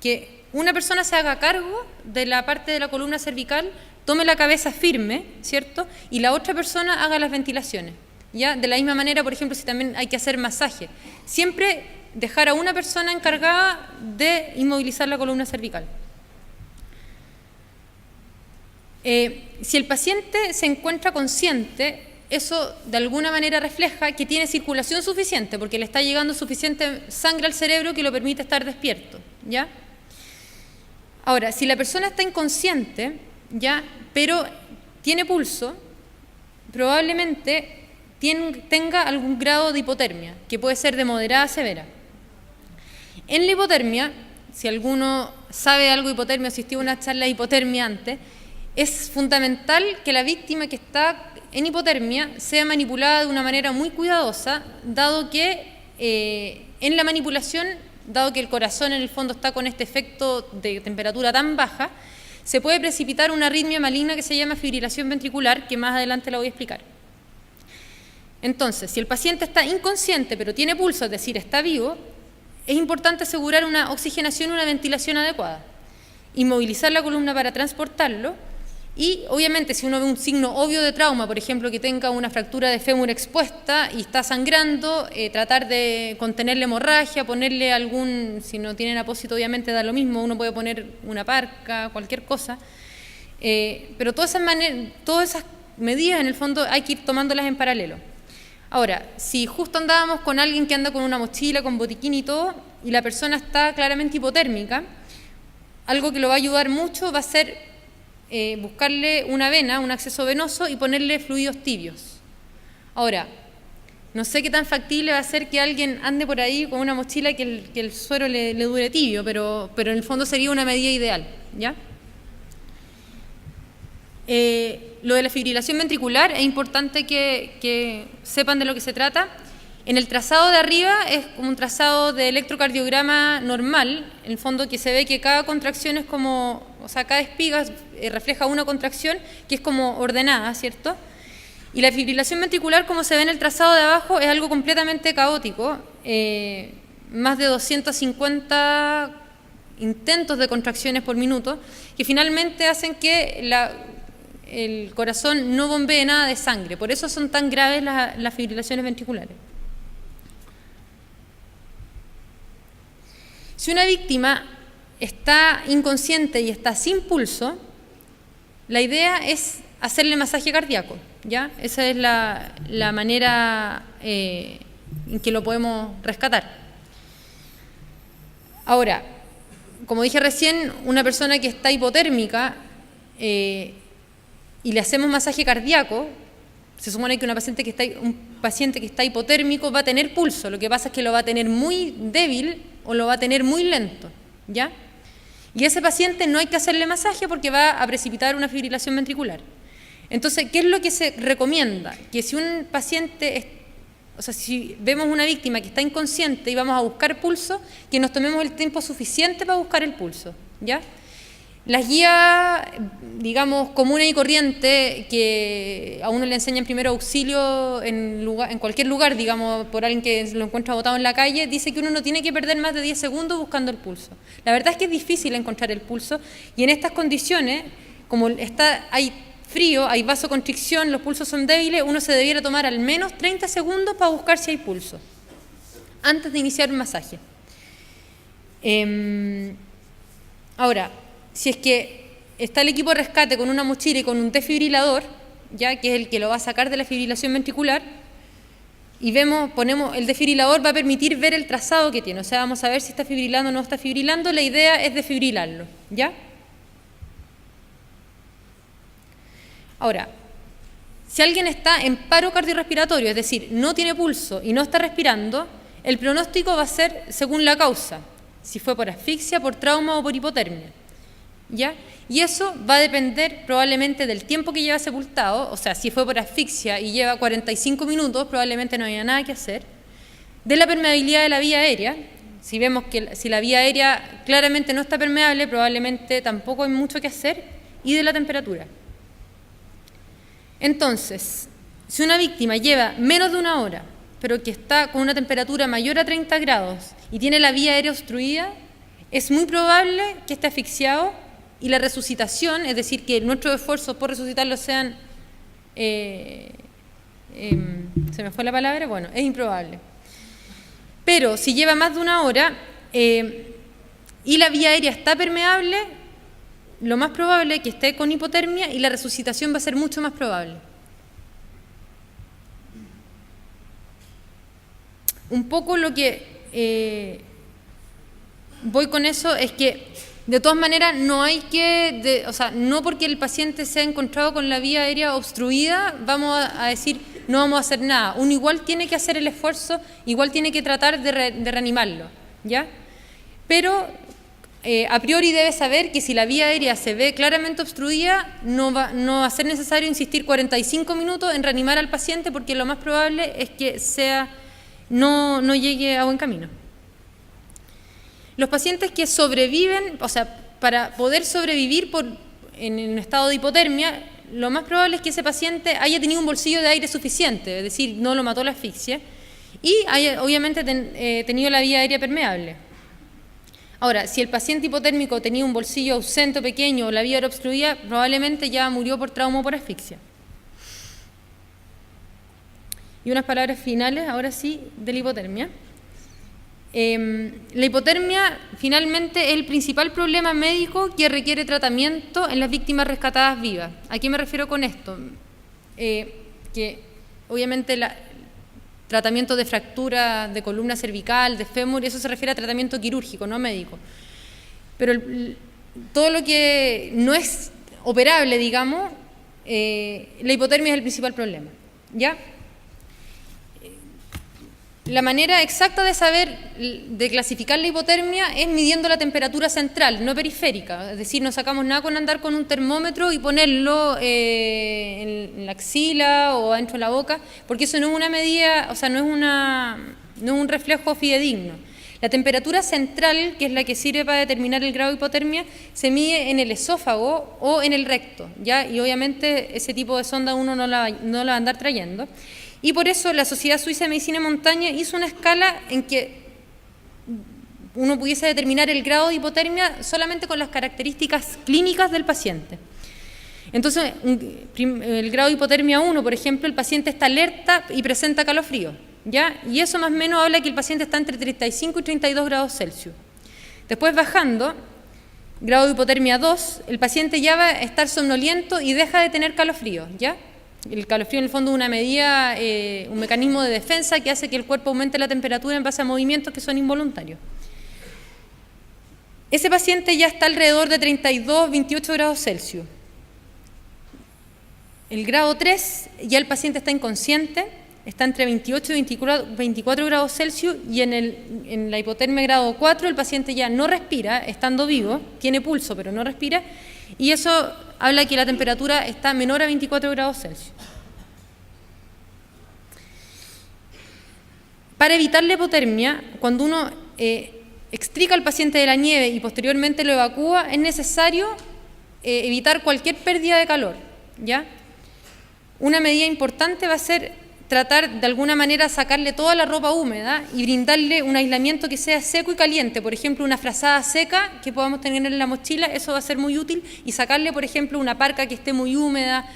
S1: que una persona se haga cargo de la parte de la columna cervical, tome la cabeza firme, ¿cierto?, y la otra persona haga las ventilaciones. ¿Ya? De la misma manera, por ejemplo, si también hay que hacer masaje, siempre dejar a una persona encargada de inmovilizar la columna cervical. Si el paciente se encuentra consciente, eso de alguna manera refleja que tiene circulación suficiente, porque le está llegando suficiente sangre al cerebro que lo permite estar despierto, ¿ya? Ahora, si la persona está inconsciente, ¿ya?, pero tiene pulso, probablemente tenga algún grado de hipotermia, que puede ser de moderada a severa. En la hipotermia, si alguno sabe algo de hipotermia, asistió a una charla de hipotermia antes, es fundamental que la víctima que está en hipotermia sea manipulada de una manera muy cuidadosa, dado que en la manipulación dado que el corazón en el fondo está con este efecto de temperatura tan baja, se puede precipitar una arritmia maligna que se llama fibrilación ventricular, que más adelante la voy a explicar. Entonces, si el paciente está inconsciente pero tiene pulso, es decir, está vivo, es importante asegurar una oxigenación y una ventilación adecuada, inmovilizar la columna para transportarlo y, obviamente, si uno ve un signo obvio de trauma, por ejemplo, que tenga una fractura de fémur expuesta y está sangrando, tratar de contener la hemorragia, ponerle algún, si no tienen apósito, obviamente da lo mismo, uno puede poner una parca, cualquier cosa, pero todas esas medidas, en el fondo, hay que ir tomándolas en paralelo. Ahora, si justo andábamos con alguien que anda con una mochila, con botiquín y todo, y la persona está claramente hipotérmica, algo que lo va a ayudar mucho va a ser buscarle una vena, un acceso venoso y ponerle fluidos tibios. Ahora, no sé qué tan factible va a ser que alguien ande por ahí con una mochila que el suero le dure tibio, pero en el fondo sería una medida ideal, ¿ya? Lo de la fibrilación ventricular es importante que sepan de lo que se trata. En el trazado de arriba es como un trazado de electrocardiograma normal, en el fondo que se ve que cada contracción es como, o sea, cada espiga refleja una contracción que es como ordenada, ¿cierto? Y la fibrilación ventricular, como se ve en el trazado de abajo, es algo completamente caótico, más de 250 intentos de contracciones por minuto, que finalmente hacen que el corazón no bombee nada de sangre. Por eso son tan graves las fibrilaciones ventriculares. Si una víctima está inconsciente y está sin pulso, la idea es hacerle masaje cardíaco, ¿ya? Esa es la manera en que lo podemos rescatar. Ahora, como dije recién, una persona que está hipotérmica y le hacemos masaje cardíaco, se supone que un paciente que está hipotérmico va a tener pulso, lo que pasa es que lo va a tener muy débil o lo va a tener muy lento, ¿ya? Y a ese paciente no hay que hacerle masaje porque va a precipitar una fibrilación ventricular. Entonces, ¿qué es lo que se recomienda? Que si un paciente, si vemos una víctima que está inconsciente y vamos a buscar pulso, que nos tomemos el tiempo suficiente para buscar el pulso, ¿ya? Las guías, digamos, comunes y corrientes que a uno le enseñan primero auxilio en cualquier lugar, digamos, por alguien que lo encuentra botado en la calle, dice que uno no tiene que perder más de 10 segundos buscando el pulso. La verdad es que es difícil encontrar el pulso y en estas condiciones, como hay frío, hay vasoconstricción, los pulsos son débiles, uno se debiera tomar al menos 30 segundos para buscar si hay pulso, antes de iniciar un masaje. Ahora, si es que está el equipo de rescate con una mochila y con un desfibrilador, ya que es el que lo va a sacar de la fibrilación ventricular, y ponemos el desfibrilador, va a permitir ver el trazado que tiene, o sea, vamos a ver si está fibrilando o no está fibrilando, la idea es desfibrilarlo, ¿ya? Ahora, si alguien está en paro cardiorrespiratorio, es decir, no tiene pulso y no está respirando, el pronóstico va a ser según la causa, si fue por asfixia, por trauma o por hipotermia, ¿ya? Y eso va a depender probablemente del tiempo que lleva sepultado, o sea, si fue por asfixia y lleva 45 minutos, probablemente no haya nada que hacer, de la permeabilidad de la vía aérea. Si vemos que si la vía aérea claramente no está permeable, probablemente tampoco hay mucho que hacer, y de la temperatura. Entonces, si una víctima lleva menos de una hora, pero que está con una temperatura mayor a 30 grados y tiene la vía aérea obstruida, es muy probable que esté asfixiado y la resucitación, es decir, que nuestros esfuerzos por resucitarlo sean, se me fue la palabra, bueno, es improbable. Pero si lleva más de una hora y la vía aérea está permeable, lo más probable es que esté con hipotermia y la resucitación va a ser mucho más probable. Un poco lo que voy con eso es que de todas maneras no hay que, no porque el paciente se ha encontrado con la vía aérea obstruida, vamos a decir no vamos a hacer nada. Uno igual tiene que hacer el esfuerzo, igual tiene que tratar de reanimarlo, ¿ya? Pero a priori debe saber que si la vía aérea se ve claramente obstruida, no va a ser necesario insistir 45 minutos en reanimar al paciente, porque lo más probable es que no llegue a buen camino. Los pacientes que sobreviven, o sea, para poder sobrevivir en un estado de hipotermia, lo más probable es que ese paciente haya tenido un bolsillo de aire suficiente, es decir, no lo mató la asfixia, y haya obviamente tenido la vía aérea permeable. Ahora, si el paciente hipotérmico tenía un bolsillo ausente o pequeño o la vía era obstruida, probablemente ya murió por trauma o por asfixia. Y unas palabras finales, ahora sí, de la hipotermia. La hipotermia, finalmente, es el principal problema médico que requiere tratamiento en las víctimas rescatadas vivas. ¿A qué me refiero con esto? Que obviamente el tratamiento de fractura de columna cervical, de fémur, eso se refiere a tratamiento quirúrgico, no médico. Pero todo lo que no es operable, digamos, la hipotermia es el principal problema, ¿ya? La manera exacta de saber, de clasificar la hipotermia es midiendo la temperatura central, no periférica. Es decir, no sacamos nada con andar con un termómetro y ponerlo en la axila o adentro de la boca, porque eso no es una medida, o sea, no es un reflejo fidedigno. La temperatura central, que es la que sirve para determinar el grado de hipotermia, se mide en el esófago o en el recto, ¿ya? Y obviamente ese tipo de sonda uno no la va a andar trayendo. Y por eso la Sociedad Suiza de Medicina de Montaña hizo una escala en que uno pudiese determinar el grado de hipotermia solamente con las características clínicas del paciente. Entonces, el grado de hipotermia 1, por ejemplo, el paciente está alerta y presenta calofrío, ¿ya? Y eso más o menos habla que el paciente está entre 35 y 32 grados Celsius. Después, bajando, grado de hipotermia 2, el paciente ya va a estar somnoliento y deja de tener calofrío, ¿ya? El calofrío en el fondo es una medida, un mecanismo de defensa que hace que el cuerpo aumente la temperatura en base a movimientos que son involuntarios. Ese paciente ya está alrededor de 32, 28 grados Celsius. El grado 3, ya el paciente está inconsciente, está entre 28 y 24 grados Celsius, y en la hipotermia grado 4 el paciente ya no respira, estando vivo, tiene pulso pero no respira, y eso habla que la temperatura está menor a 24 grados Celsius. Para evitar la hipotermia, cuando uno extrica al paciente de la nieve y posteriormente lo evacúa, es necesario evitar cualquier pérdida de calor, ¿ya? Una medida importante va a ser tratar de alguna manera sacarle toda la ropa húmeda y brindarle un aislamiento que sea seco y caliente, por ejemplo una frazada seca que podamos tener en la mochila, eso va a ser muy útil, y sacarle por ejemplo una parca que esté muy húmeda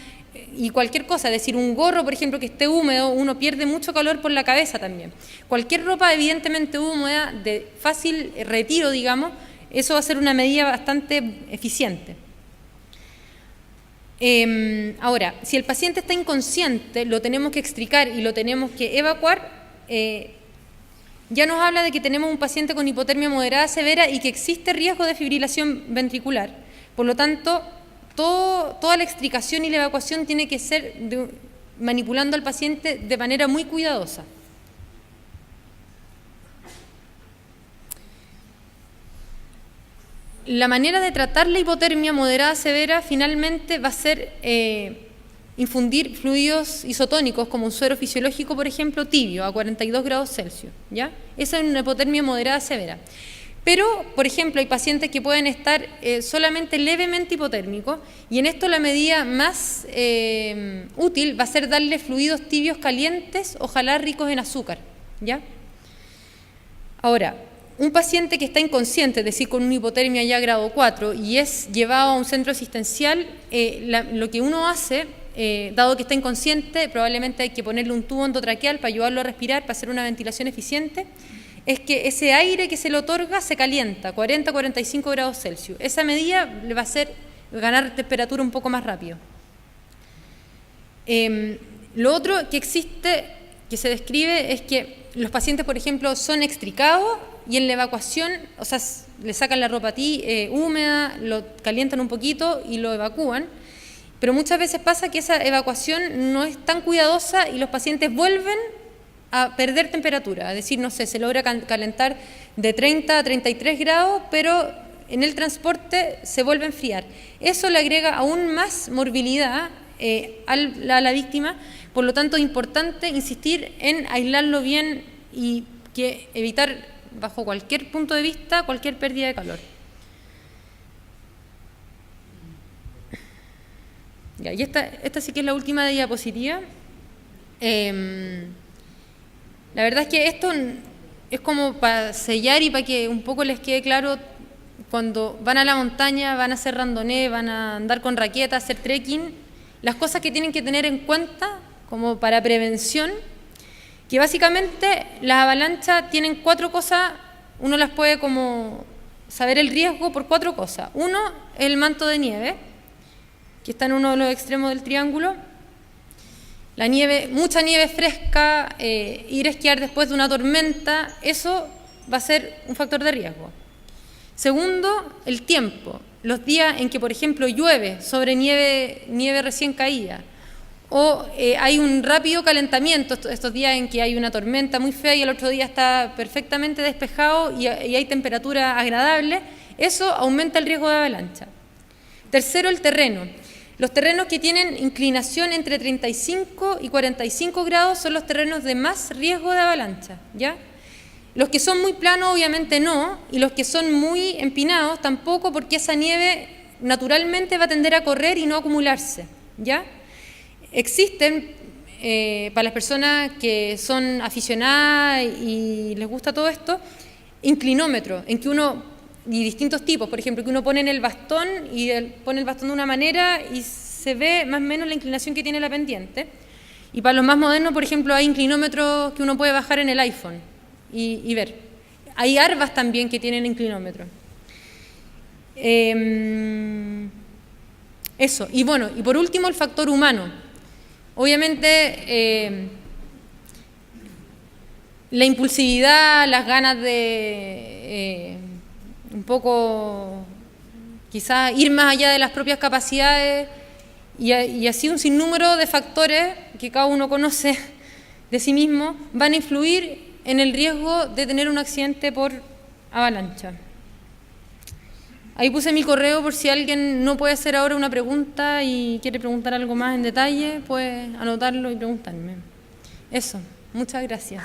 S1: y cualquier cosa, es decir, un gorro por ejemplo que esté húmedo, uno pierde mucho calor por la cabeza también. Cualquier ropa evidentemente húmeda, de fácil retiro digamos, eso va a ser una medida bastante eficiente. Ahora, si el paciente está inconsciente, lo tenemos que extricar y lo tenemos que evacuar, ya nos habla de que tenemos un paciente con hipotermia moderada severa y que existe riesgo de fibrilación ventricular. Por lo tanto, toda la extricación y la evacuación tiene que ser manipulando al paciente de manera muy cuidadosa. La manera de tratar la hipotermia moderada severa finalmente va a ser infundir fluidos isotónicos como un suero fisiológico, por ejemplo, tibio, a 42 grados Celsius, ¿ya? Esa es una hipotermia moderada severa. Pero, por ejemplo, hay pacientes que pueden estar solamente levemente hipotérmicos, y en esto la medida más útil va a ser darle fluidos tibios calientes, ojalá ricos en azúcar, ¿ya? Ahora, un paciente que está inconsciente, es decir, con una hipotermia ya grado 4 y es llevado a un centro asistencial, lo que uno hace, dado que está inconsciente, probablemente hay que ponerle un tubo endotraqueal para ayudarlo a respirar, para hacer una ventilación eficiente, es que ese aire que se le otorga se calienta, 40-45 grados Celsius. Esa medida le va a hacer ganar temperatura un poco más rápido. Lo otro que existe, que se describe, es que los pacientes, por ejemplo, son extricados y en la evacuación, o sea, le sacan la ropa húmeda, lo calientan un poquito y lo evacúan, pero muchas veces pasa que esa evacuación no es tan cuidadosa y los pacientes vuelven a perder temperatura, es decir, no sé, se logra calentar de 30 a 33 grados, pero en el transporte se vuelve a enfriar. Eso le agrega aún más morbilidad a la víctima, por lo tanto es importante insistir en aislarlo bien y evitar bajo cualquier punto de vista cualquier pérdida de calor. Ya, y esta sí que es la última diapositiva. La verdad es que esto es como para sellar y para que un poco les quede claro, cuando van a la montaña, van a hacer randonnée, van a andar con raqueta, hacer trekking, las cosas que tienen que tener en cuenta como para prevención, que básicamente las avalanchas tienen 4 cosas, uno las puede como saber el riesgo por 4 cosas. Uno, el manto de nieve, que está en uno de los extremos del triángulo. La nieve, mucha nieve fresca, ir a esquiar después de una tormenta, eso va a ser un factor de riesgo. Segundo, el tiempo. Los días en que, por ejemplo, llueve sobre nieve recién caída, o hay un rápido calentamiento, estos días en que hay una tormenta muy fea y el otro día está perfectamente despejado y hay temperatura agradable, eso aumenta el riesgo de avalancha. Tercero, el terreno. Los terrenos que tienen inclinación entre 35 y 45 grados son los terrenos de más riesgo de avalancha, ¿ya? Los que son muy planos obviamente no, y los que son muy empinados tampoco, porque esa nieve naturalmente va a tender a correr y no a acumularse, ¿ya? Existen, para las personas que son aficionadas y les gusta todo esto, inclinómetros, en que uno, y distintos tipos, por ejemplo, que uno pone en el bastón y pone el bastón de una manera y se ve más o menos la inclinación que tiene la pendiente. Y para los más modernos, por ejemplo, hay inclinómetros que uno puede bajar en el iPhone y ver. Hay Arvas también que tienen inclinómetros. Eso. Y bueno, y por último, el factor humano. Obviamente, la impulsividad, las ganas de un poco quizás ir más allá de las propias capacidades y así un sinnúmero de factores que cada uno conoce de sí mismo van a influir en el riesgo de tener un accidente por avalancha. Ahí puse mi correo por si alguien no puede hacer ahora una pregunta y quiere preguntar algo más en detalle, puede anotarlo y preguntarme. Eso, muchas gracias.